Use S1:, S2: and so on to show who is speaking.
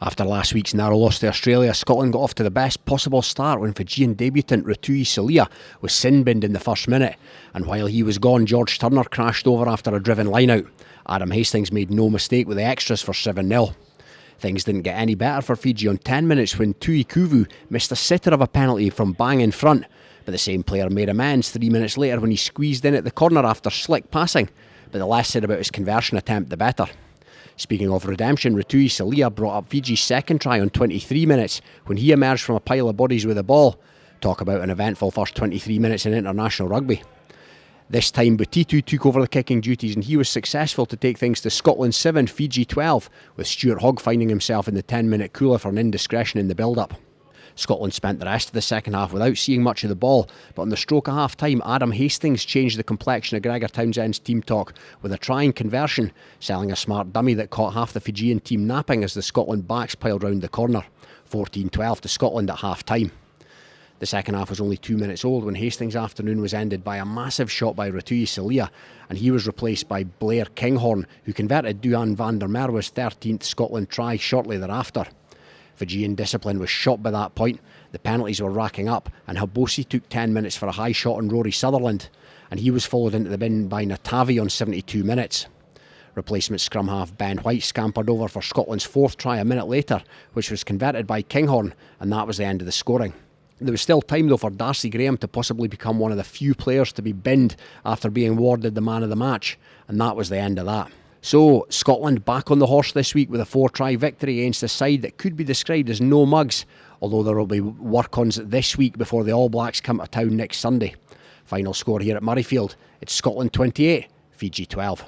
S1: After last week's narrow loss to Australia, Scotland got off to the best possible start when Fijian debutant Rugby was sin-binned in the first minute, and while he was gone, George Turner crashed over after a driven line-out. Adam Hastings made no mistake with the extras for 7-0. Things didn't get any better for Fiji on 10 minutes when Tui Kuvu missed a sitter of a penalty from bang in front, but the same player made amends 3 minutes later when he squeezed in at the corner after slick passing, but the less said about his conversion attempt the better. Speaking of redemption, Rutui Salia brought up Fiji's second try on 23 minutes when he emerged from a pile of bodies with the ball. Talk about an eventful first 23 minutes in international rugby. This time Butitu took over the kicking duties and he was successful to take things to Scotland 7, Fiji 12, with Stuart Hogg finding himself in the 10-minute cooler for an indiscretion in the build-up. Scotland spent the rest of the second half without seeing much of the ball, but on the stroke of half-time, Adam Hastings changed the complexion of Gregor Townsend's team talk with a try and conversion, selling a smart dummy that caught half the Fijian team napping as the Scotland backs piled round the corner. 14-12 to Scotland at half-time. The second half was only 2 minutes old when Hastings' afternoon was ended by a massive shot by Rutui Salia, and he was replaced by Blair Kinghorn, who converted Duan van der Merwe's 13th Scotland try shortly thereafter. Fijian discipline was shot by that point, the penalties were racking up, and Habosi took 10 minutes for a high shot on Rory Sutherland, and he was followed into the bin by Natavi on 72 minutes. Replacement scrum half Ben White scampered over for Scotland's fourth try a minute later, which was converted by Kinghorn, and that was the end of the scoring. There was still time though for Darcy Graham to possibly become one of the few players to be binned after being awarded the man of the match, and that was the end of that. So, Scotland back on the horse this week with a 4-try victory against a side that could be described as no mugs, although there will be work-ons this week before the All Blacks come to town next Sunday. Final score here at Murrayfield, it's Scotland 28, Fiji 12.